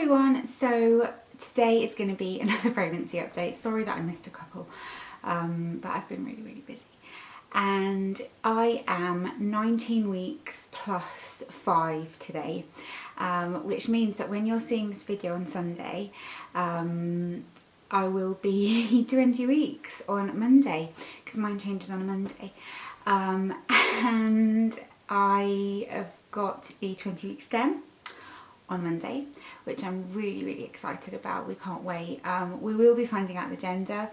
everyone, so today is going to be another pregnancy update. Sorry that I missed a couple, but I've been really busy. And I am 19 weeks plus 5 today, which means that when you're seeing this video on Sunday, I will be 20 weeks on Monday, because mine changes on a Monday. And I have got the 20 week stem on Monday, which I'm really excited about. We can't wait. We will be finding out the gender.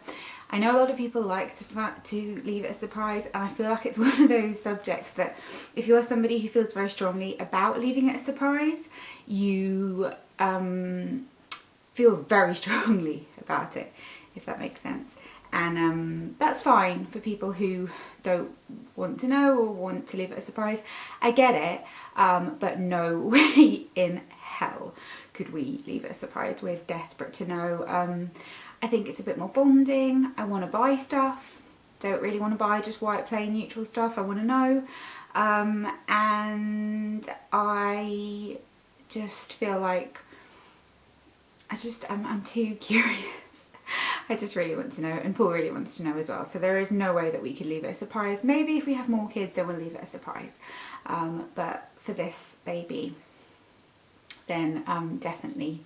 I know a lot of people like to leave it a surprise, and I feel like it's one of those subjects that if you're somebody who feels very strongly about leaving it a surprise, you feel very strongly about it, if that makes sense. And that's fine for people who don't want to know or want to leave it a surprise. I get it, but no way in hell could we leave it a surprise. We're desperate to know. I think it's a bit more bonding. I want to buy stuff. Don't really want to buy just white, plain, neutral stuff. I want to know. And I just feel like I'm too curious. I just really want to know, and Paul really wants to know as well. So there is no way that we could leave it a surprise. Maybe if we have more kids, then we'll leave it a surprise. But for this baby, then definitely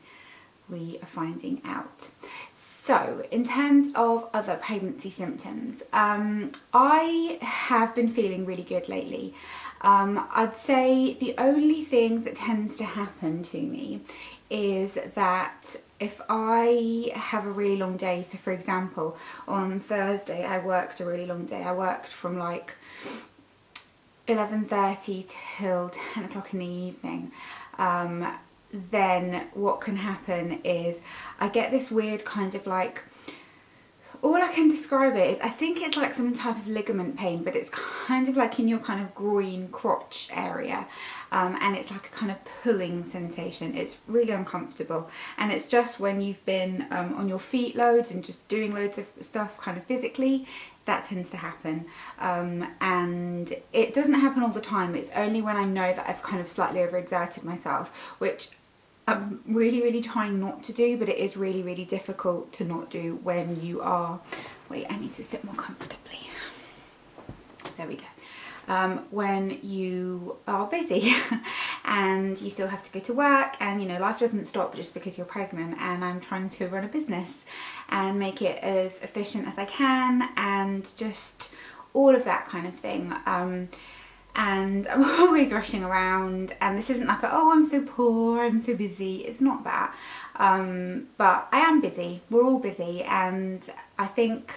we are finding out. So in terms of other pregnancy symptoms, I have been feeling really good lately. I'd say the only thing that tends to happen to me is that if I have a really long day, so for example, on Thursday I worked a really long day. I worked from like 11:30 till 10 o'clock in the evening. Then what can happen is I get this weird kind of like, all I can describe it is, I think it's like some type of ligament pain, but it's kind of like in your kind of groin crotch area, and it's like a kind of pulling sensation. It's really uncomfortable, and it's just when you've been on your feet loads and just doing loads of stuff kind of physically, that tends to happen. And it doesn't happen all the time. It's only when I know that I've kind of slightly overexerted myself, which I'm really trying not to do, but it is really difficult to not do when you are, wait, I need to sit more comfortably. There we go. When you are busy and you still have to go to work, and you know, life doesn't stop just because you're pregnant, and I'm trying to run a business and make it as efficient as I can, and just all of that kind of thing. And I'm always rushing around, and this isn't like oh, I'm so poor, I'm so busy. It's not that, but I am busy. We're all busy, and I think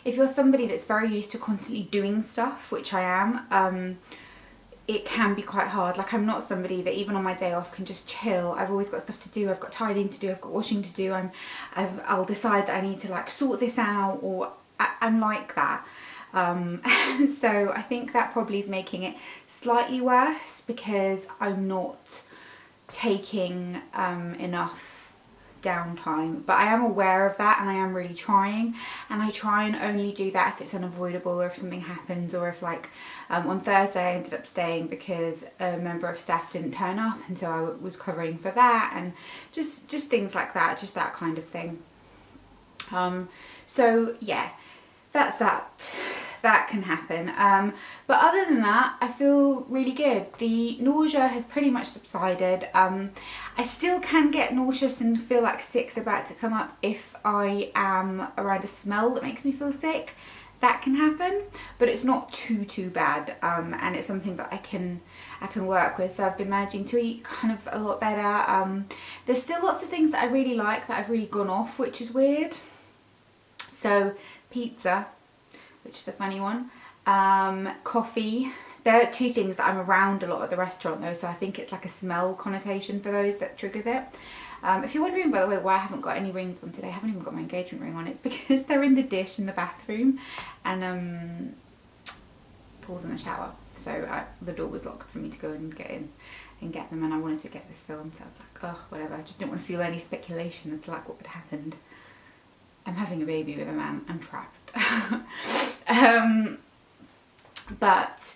if you're somebody that's very used to constantly doing stuff, which I am, it can be quite hard. Like, I'm not somebody that even on my day off can just chill. I've always got stuff to do. I've got tidying to do, I've got washing to do. I'll decide that I need to like sort this out, or I'm like that. So I think that probably is making it slightly worse, because I'm not taking enough downtime. But I am aware of that, and I am really trying, and I try and only do that if it's unavoidable, or if something happens, or if like on Thursday I ended up staying because a member of staff didn't turn up, and so I was covering for that, and just things like that, just that kind of thing. So yeah, that's that can happen, but other than that, I feel really good. The nausea has pretty much subsided. I still can get nauseous and feel like sick's about to come up if I am around a smell that makes me feel sick. That can happen, but it's not too bad, and it's something that I can work with. So I've been managing to eat kind of a lot better. There's still lots of things that I really like that I've really gone off, which is weird. So pizza, which is a funny one, coffee. There are two things that I'm around a lot at the restaurant though, so I think it's like a smell connotation for those that triggers it. If you're wondering, by the way, why I haven't got any rings on today, I haven't even got my engagement ring on, it's because they're in the dish in the bathroom, and Paul's in the shower, so the door was locked for me to go and get in and get them, and I wanted to get this filmed, so I was like, oh, whatever. I just didn't want to feel any speculation as to like what had happened. I'm having a baby with a man, I'm trapped. But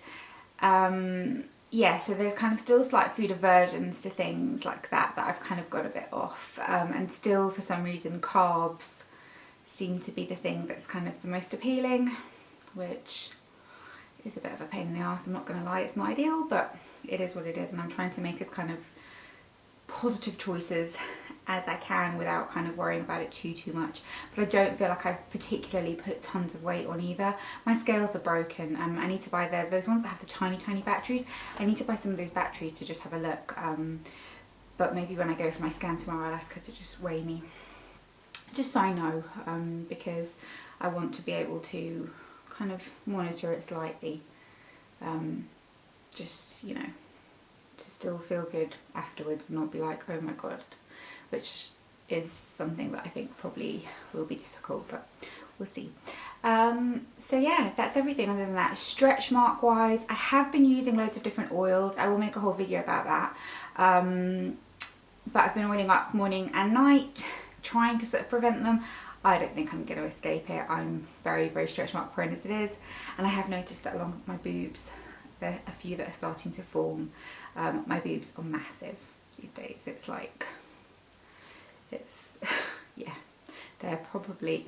yeah, so there's kind of still slight food aversions to things like that I've kind of got a bit off, and still for some reason carbs seem to be the thing that's kind of the most appealing, which is a bit of a pain in the arse, I'm not going to lie. It's not ideal, but it is what it is, and I'm trying to make as kind of positive choices as I can without kind of worrying about it too much. But I don't feel like I've particularly put tons of weight on either. My scales are broken. I need to buy those ones that have the tiny batteries. I need to buy some of those batteries to just have a look, but maybe when I go for my scan tomorrow I'll ask her to just weigh me, just so I know, because I want to be able to kind of monitor it slightly, just, you know, to still feel good afterwards and not be like, oh my god, which is something that I think probably will be difficult, but we'll see. So yeah, that's everything other than that. Stretch mark wise, I have been using loads of different oils. I will make a whole video about that, but I've been oiling up morning and night, trying to sort of prevent them. I don't think I'm going to escape it. I'm very stretch mark prone as it is, and I have noticed that along with my boobs, there are a few that are starting to form. My boobs are massive these days. It's like, it's yeah, they're probably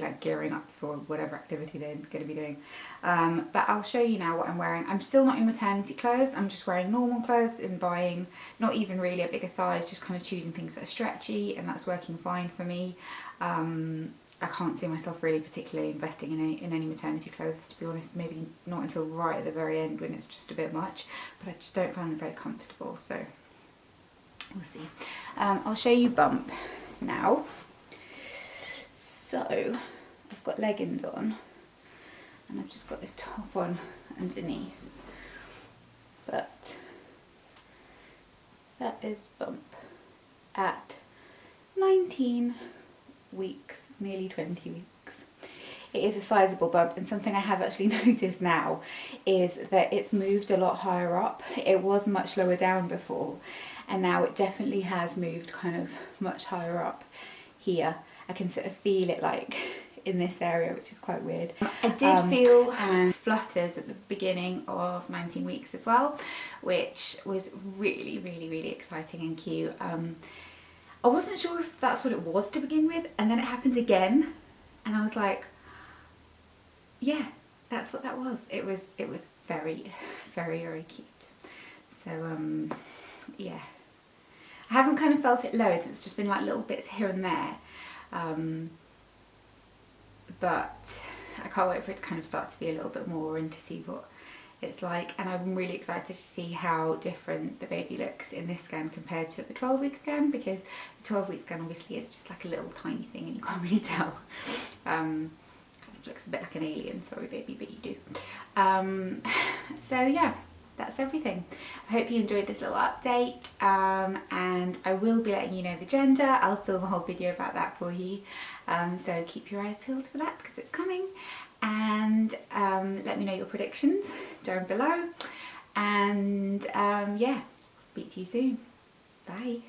like gearing up for whatever activity they're going to be doing. But I'll show you now what I'm wearing. I'm still not in maternity clothes. I'm just wearing normal clothes and buying not even really a bigger size, just kind of choosing things that are stretchy, and that's working fine for me. I can't see myself really particularly investing in any maternity clothes, to be honest. Maybe not until right at the very end when it's just a bit much, but I just don't find them very comfortable, so we'll see. I'll show you bump now. So I've got leggings on and I've just got this top on underneath, but that is bump at 19 weeks, nearly 20 weeks. It is a sizable bump, and something I have actually noticed now is that it's moved a lot higher up. It was much lower down before, and now it definitely has moved kind of much higher up here. I can sort of feel it like in this area, which is quite weird. I did feel flutters at the beginning of 19 weeks as well, which was really exciting and cute. I wasn't sure if that's what it was to begin with, and then it happened again, and I was like, yeah, that's what that was. It was very cute. So yeah, I haven't kind of felt it loads. It's just been like little bits here and there, but I can't wait for it to kind of start to be a little bit more and to see what it's like. And I'm really excited to see how different the baby looks in this scan compared to the 12-week scan, because the 12-week scan obviously is just like a little tiny thing and you can't really tell. Kind of looks a bit like an alien, sorry baby, but you do. So yeah, that's everything. I hope you enjoyed this little update, and I will be letting you know the gender. I'll film a whole video about that for you, so keep your eyes peeled for that because it's coming. And let me know your predictions down below, and yeah, speak to you soon. Bye.